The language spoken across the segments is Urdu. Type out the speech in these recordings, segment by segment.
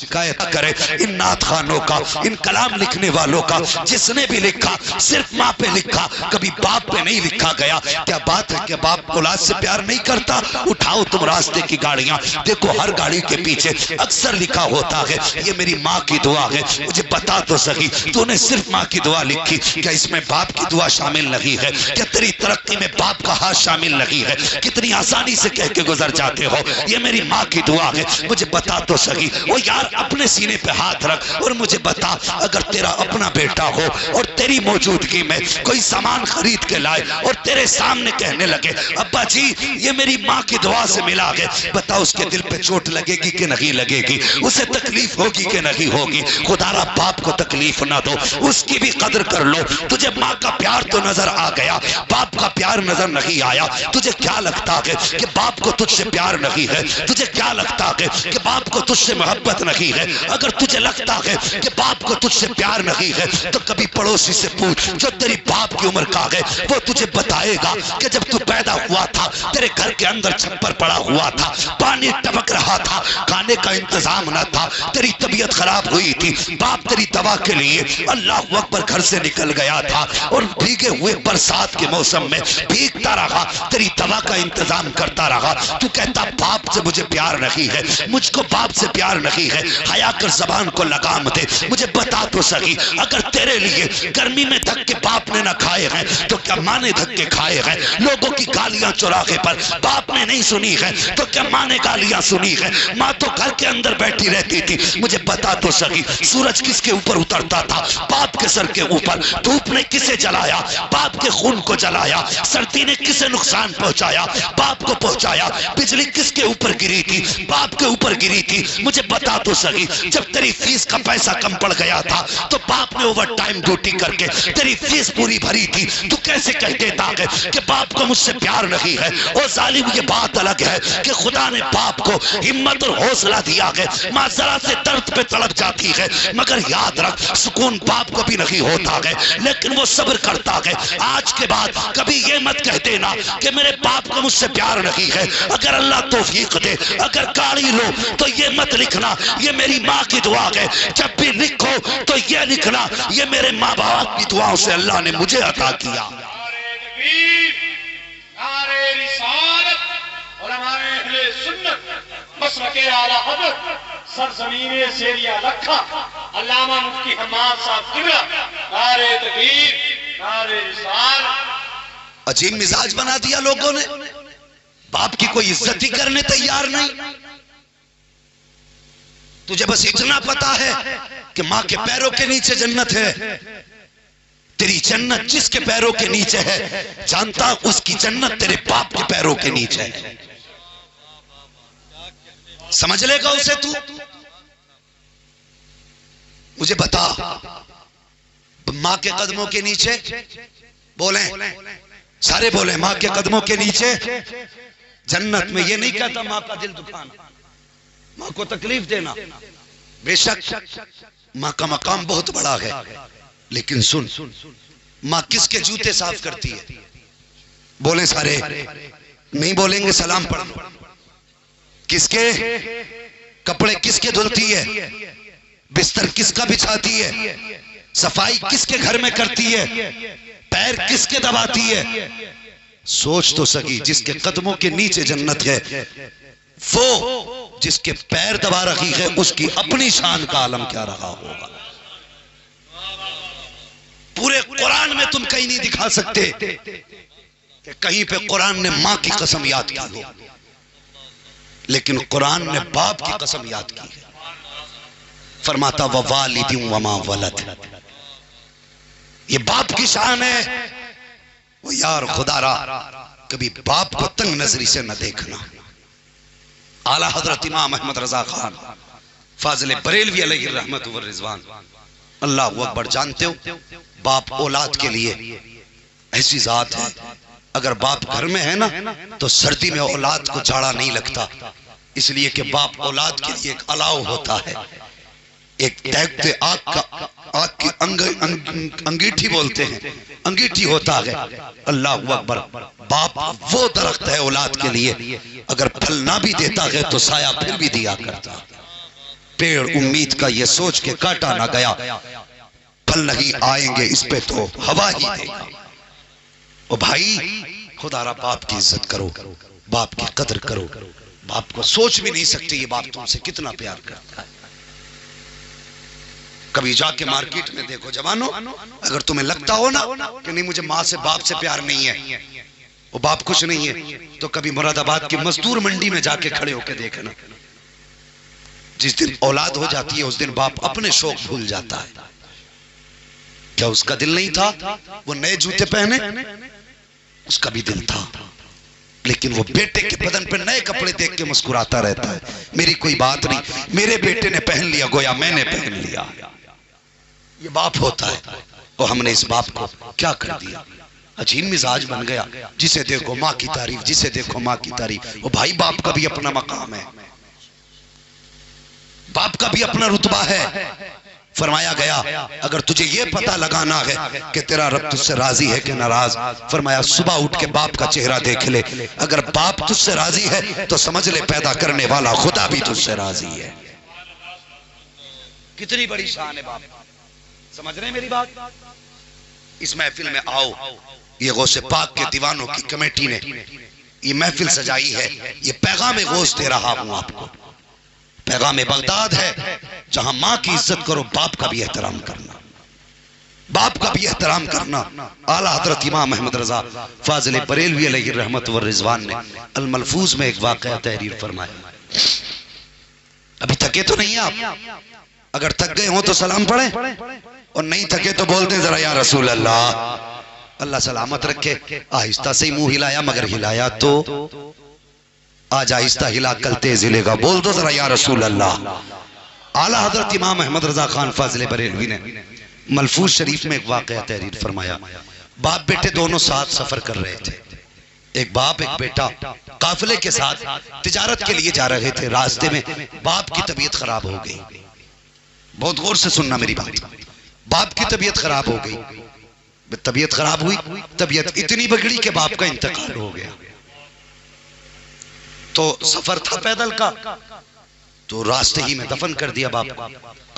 شکایت کرے ان نعت خانوں کا، ان کلام لکھنے والوں کا، جس نے بھی لکھا صرف ماں پہ لکھا، کبھی باپ پہ نہیں لکھا گیا۔ کیا بات ہے کہ باپ اولاد سے پیار نہیں کرتا؟ اٹھاؤ تم راستے کی گاڑیاں، دیکھو ہر گاڑی کے پیچھے اکثر لکھا ہوتا ہے یہ میری ماں کی دعا ہے۔ مجھے بتا تو صحیح، تو نے صرف ماں کی دعا لکھی، کیا اس میں باپ کی دعا شامل نہیں ہے؟ کیا تیری ترقی میں باپ کا ہاتھ شامل نہیں ہے؟ کتنی آسانی سے کہہ کے گزر جاتے ہو یہ میری ماں کی دعا ہے۔ مجھے بتا تو صحیح، وہ یار اپنے سینے پہ ہاتھ رکھ اور مجھے بتا، اگر تیرا اپنا بیٹا ہو اور تیری موجودگی میں کوئی سامان خرید کے لائے اور تیرے سامنے کہنے لگے ابا جی یہ میری ماں کی دعا سے ملا ہے، بتا اس کے دل پہ چوٹ لگے گی کہ نہیں لگے گی؟ اسے تکلیف ہوگی کہ نہیں ہوگی؟ خدا را باپ کو تکلیف نہ دو، اس کی بھی قدر کر لو۔ تجھے ماں کا پیار تو نظر آ گیا، باپ کا پیار نظر نہیں آیا۔ تجھے کیا لگتا ہے کہ باپ کو تجھ سے پیار نہیں ہے؟ تجھے کیا لگتا ہے کہ باپ کو تجھ سے محبت نہیں ہے؟ اگر تجھے لگتا ہے کہ باپ کو تجھ سے پیار نہیں ہے تو کبھی پڑوسی سے پوچھ جو تیری باپ کی عمر کا ہے، وہ تجھے بتائے گا کہ جب تو پیدا ہوا تھا تیرے گھر کے اندر چھپر پڑا ہوا تھا، پانی ٹپک رہا تھا، کھانے کا انتظام نہ تھا، تیری طبیعت خراب ہوئی تھی، باپ تیری دوا کے لیے اللہ اکبر گھر سے نکل گیا تھا اور بھیگے ہوئے برسات کے موسم میں بھیگتا رہا، تیری دوا کا انتظام کرتا رہا۔ تو کہتا باپ سے مجھے پیار نہیں ہے، مجھ کو باپ سے پیار نہیں ہے، حیا کر زبان کو لگام دے۔ مجھے بتا تو صحیح، اگر تیرے لیے گرمی میں دھکے باپ نے نہ کھائے ہیں تو کیا ماں نے دھکے کھائے ہیں؟ لوگوں کی گالیاں چوراہے پر باپ نے نہیں سنی ہے تو کیا ماں نے گالیاں سنی ہے؟ ماں تو گھر کے اندر بیٹھی رہتی تھی۔ مجھے بتا تو صحیح، سورج کس کے اوپر اترتا تھا؟ باپ کے سر کے اوپر۔ دھوپ نے کسے جلایا؟ باپ کے خون کو جلایا۔ سردی نے کسے نقصان پہنچایا؟ باپ کو پہنچایا۔ بجلی کس کے اوپر گری تھی؟ باپ کے اوپر گری تھی۔ مجھے بتا تو صحیح، جب تیری فیس کا پیسہ کم پڑ گیا تھا تو باپ نے اوور ٹائم ڈیوٹی کر کے تیری فیس پوری بھری تھی، تو کیسے کہہ دیتا ہے کہ باپ کو مجھ سے پیار نہیں ہے؟ اور ظالم یہ بات الگ ہے کہ خدا نے باپ کو ہمت اور حوصلہ دیا ہے، ماں ذرا سے درد پہ تڑپ جاتی ہے مگر یاد رکھ سکون باپ کو بھی نہیں ہوتا ہے، لیکن وہ صبر کرتا ہے۔ آج کے بعد کبھی یہ مت کہہ دینا کہ میرے باپ کو مجھ سے پیار نہیں ہے۔ اگر اللہ توفیق دے، اگر گاڑی لو تو یہ مت لکھنا یہ میری ماں کی دعا ہے، جب بھی لکھو تو یہ لکھنا یہ میرے ماں باپ کی دعاؤں سے اللہ نے مجھے عطا کیا۔ نعرہ رسالت، علماء اہل سنت، مسلک اعلی حضرت، سرزمین سیریا لکھا، علامہ مفتی حماد صاحب قبلہ، نعرہ تکبیر، نعرہ رسالت۔ عجیب مزاج بنا دیا لوگوں نے، باپ کی کوئی عزت ہی کرنے تیار نہیں۔ تجھے بس اتنا پتا ہے کہ ماں کے پیروں کے نیچے جنت ہے، تیری جنت جس کے پیروں کے نیچے ہے جانتا اس کی جنت تیرے باپ کے پیروں کے نیچے ہے۔ سمجھ لے گا اسے تو؟ مجھے بتا، ماں کے قدموں کے نیچے بولیں، سارے بولیں، ماں کے قدموں کے نیچے جنت میں۔ یہ نہیں کہتا ماں کا دل دکھانا، ماں کو تکلیف دینا، بے شک ماں کا مقام بہت بڑا ہے، لیکن سن، ماں کس کے جوتے صاف کرتی ہے؟ بولیں سارے، نہیں بولیں گے سلام پڑھو۔ کس کے کپڑے کس کے دھلتی ہے؟ بستر کس کا بچھاتی ہے؟ صفائی کس کے گھر میں کرتی ہے؟ پیر کس کے دباتی ہے؟ سوچ تو سکی، جس کے قدموں کے نیچے جنت ہے، وہ جس کے پیر دبا رہی ہے اس کی اپنی شان کا عالم کیا رہا ہوگا۔ پورے قرآن میں تم کہیں نہیں دکھا سکتے کہ کہیں پہ قرآن نے ماں کی قسم یاد کی ہو، لیکن قرآن نے باپ کی قسم یاد کی ہے۔ فرماتا ووالد وما ولد، یہ باپ کی شان ہے۔ وہ یار خدا را کبھی باپ کو تنگ نظری سے نہ دیکھنا۔ اعلیٰ حضرت امام احمد رضا خان فاضل بریلوی علیہ الرحمت والرضوان، اللہ اکبر، جانتے ہو باپ اولاد کے لیے ایسی ذات ہے، اگر باپ گھر میں ہے نا تو سردی میں اولاد کو جاڑا نہیں لگتا، اس لیے کہ باپ اولاد کے لیے ایک الاؤ ہوتا ہے، ایک تہگتے آگ کی انگیٹھی بولتے ہیں، انگیٹھی ہوتا ہے۔ اللہ اکبر، باپ وہ درخت ہے اولاد کے لیے، اگر پھل نہ بھی دیتا ہے تو سایہ پھر بھی دیا کرتا، پیڑ امید کا یہ سوچ کے کاٹا نہ گیا پھل نہیں آئیں گے اس پہ تو ہوا ہی دے گا۔ او بھائی خدا را باپ کی عزت کرو، باپ کی قدر کرو، باپ کو سوچ بھی نہیں سکتے یہ باپ تم سے کتنا پیار کرتا ہے۔ کبھی جا کے مارکیٹ میں دیکھو جوانوں، اگر تمہیں لگتا ہو نا کہ نہیں مجھے ماں سے باپ سے پیار نہیں ہے، وہ باپ کچھ نہیں ہے، تو کبھی مراد آباد کی مزدور منڈی میں جا کے کھڑے ہو کے دیکھنا، جس دن اولاد ہو جاتی ہے اس دن باپ اپنے شوق بھول جاتا ہے۔ کیا اس کا دل نہیں تھا وہ نئے جوتے پہنے؟ اس کا بھی دل تھا، لیکن وہ بیٹے کے بدن پہ نئے کپڑے دیکھ کے مسکراتا رہتا ہے، میری کوئی بات نہیں، میرے بیٹے نے پہن لیا گویا میں نے پہن لیا۔ یہ باپ ہوتا ہے، اور ہم نے اس باپ کو کیا کر دیا؟ عجیب مزاج بن گیا، جسے دیکھو ماں کی تعریف، جسے دیکھو ماں کی تعریف۔ وہ بھائی باپ کا بھی اپنا مقام ہے، باپ کا بھی اپنا رتبہ ہے۔ فرمایا گیا اگر تجھے یہ پتہ لگانا ہے کہ تیرا رب تجھ سے راضی ہے کہ ناراض، فرمایا صبح اٹھ کے باپ کا چہرہ دیکھ لے، اگر باپ تجھ سے راضی ہے تو سمجھ لے پیدا کرنے والا خدا بھی تجھ سے راضی ہے۔ کتنی بڑی شان ہے باپ، سمجھ رہے ہیں میری بات؟ اس محفل میں آؤ، یہ غوث پاک کے دیوانوں کی کمیٹی نے یہ محفل سجائی ہے، یہ پیغام غوث دے رہا ہوں آپ کو، پیغام بغداد ہے، جہاں ماں کی عزت کرو باپ کا بھی احترام کرنا، باپ کا بھی احترام کرنا۔ اعلیٰ حضرت امام احمد رضا فاضل بریلوی علیہ الرحمت والرضوان نے الملفوظ میں ایک واقعہ تحریر فرمایا۔ ابھی تھکے تو نہیں آپ؟ اگر تھک گئے ہوں تو سلام پڑھیں، اور نہیں تھکے تو بول دیں ذرا یا رسول اللہ۔ اللہ سلامت رکھے۔ آہستہ سے ہی منہ ہلایا، مگر ہلایا تو آج آہستہ ہلا کل تیز ہلے گا، بول دو ذرا یا رسول اللہ۔ اعلیٰ حضرت امام احمد رضا خان فاضل بریلوی نے ملفوظ شریف میں ایک واقعہ تحریر فرمایا۔ باپ بیٹے دونوں ساتھ سفر کر رہے تھے، ایک باپ ایک بیٹا قافلے کے ساتھ تجارت کے لیے جا رہے تھے، راستے میں باپ کی طبیعت خراب ہو گئی۔ بہت غور سے سننا میری بات، باپ کی طبیعت خراب ہو گئی، طبیعت خراب ہوئی، طبیعت اتنی بگڑی کہ باپ کا انتقال ہو گیا۔ تو سفر تھا پیدل کا، تو راستے ہی میں دفن کر دیا باپ کو،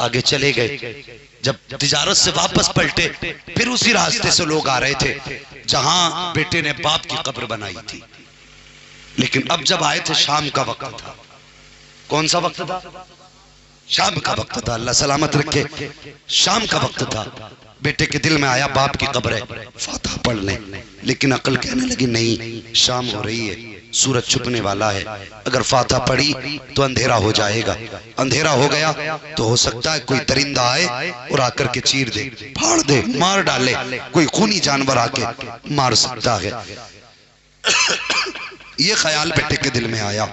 آگے چلے گئے۔ جب تجارت سے واپس پلٹے پھر اسی راستے سے لوگ آ رہے تھے جہاں بیٹے نے باپ کی قبر بنائی تھی، لیکن اب جب آئے تھے شام کا وقت تھا۔ کون سا وقت تھا؟ شام کا وقت تھا، اللہ سلامت رکھے، شام کا وقت تھا۔ بیٹے کے دل میں آیا باپ کی قبر ہے، فاتحہ پڑھ لیں، لیکن عقل کہنے لگی نہیں، شام ہو رہی ہے، سورج چھپنے والا ہے، اگر فاتحہ پڑھی تو اندھیرا ہو جائے گا، اندھیرا ہو گیا تو ہو سکتا ہے کوئی درندہ آئے اور آ کر کے چیر دے، پھاڑ دے، مار ڈالے، کوئی خونی جانور آ کے مار سکتا ہے۔ یہ خیال بیٹے کے دل میں آیا۔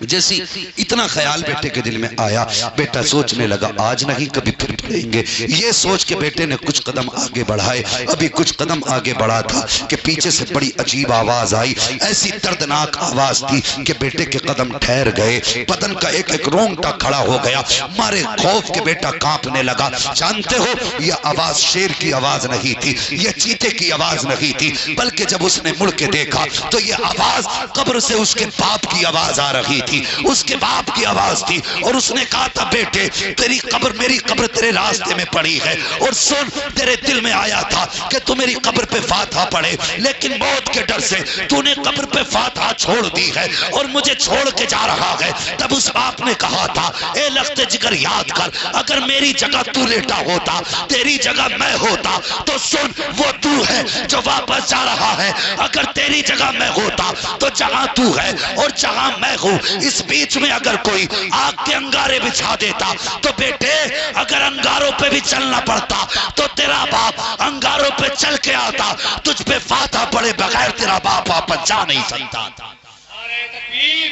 جیسی اتنا خیال بیٹے کے دل میں آیا، بیٹا سوچنے لگا آج نہیں کبھی پھر پڑھیں گے۔ یہ سوچ کے بیٹے نے کچھ قدم آگے بڑھائے، ابھی کچھ قدم آگے بڑھا تھا کہ پیچھے سے بڑی عجیب آواز آئی، ایسی دردناک آواز تھی کہ بیٹے کے قدم ٹھہر گئے، بدن کا ایک ایک رونگٹا کھڑا ہو گیا، مارے خوف کے بیٹا کانپنے لگا۔ جانتے ہو یہ آواز شیر کی آواز نہیں تھی، یہ چیتے کی آواز نہیں تھی، بلکہ جب اس نے مڑ کے دیکھا تو یہ آواز قبر سے اس کے باپ کی آواز آ رہی تھی، اس کے باپ کی آواز تھی، اور اس نے کہا تھا بیٹے تیری قبر، میری قبر تیرے راستے میں پڑی ہے، اور سن تیرے دل میں آیا تھا کہ تو میری قبر پہ فاتحہ پڑھے، لیکن موت کے ڈر سے تو نے قبر پہ فاتحہ چھوڑ دی ہے اور مجھے چھوڑ کے جا رہا ہے۔ تب اس باپ نے کہا تھا اے لخت جگر یاد کر، اگر میری جگہ تو لیٹا ہوتا، تیری جگہ میں ہوتا، تو سن وہ تو ہے جو واپس جا رہا ہے، اگر تیری جگہ میں ہوتا تو جہاں تو ہے اور جہاں میں ہوں اس بیچ میں اگر کوئی آگ کے انگارے بچھا دیتا تو بیٹے اگر انگاروں پہ بھی چلنا پڑتا تو تیرا باپ انگاروں پہ چل کے آتا، تجھ پہ فاتحہ پڑے بغیر تیرا باپ واپس جا نہیں سکتا تھا۔ نعرہ تکبیر،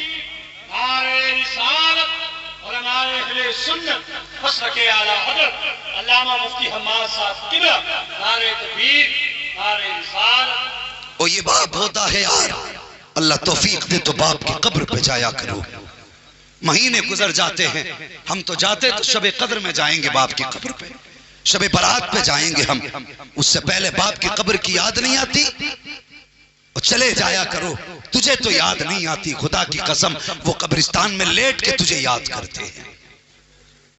نعرہ رسالت، علماء اہل سنت، مسلک اعلیٰ حضرت علامہ مفتی حماد صاحب قبلہ، نعرہ تکبیر، نعرہ رسالت۔ اور یہ باپ ہوتا ہے یار، اللہ توفیق دے تو باپ کی قبر پہ جایا کرو۔ مہینے گزر جاتے ہیں، ہم تو جاتے تو شب قدر میں جائیں گے باپ کی قبر پہ، شب برات پہ جائیں گے ہم، اس سے پہلے باپ کی قبر کی یاد نہیں آتی؟ اور چلے جایا کرو، تجھے تو یاد نہیں آتی، خدا کی قسم وہ قبرستان میں لیٹ کے تجھے یاد کرتے ہیں۔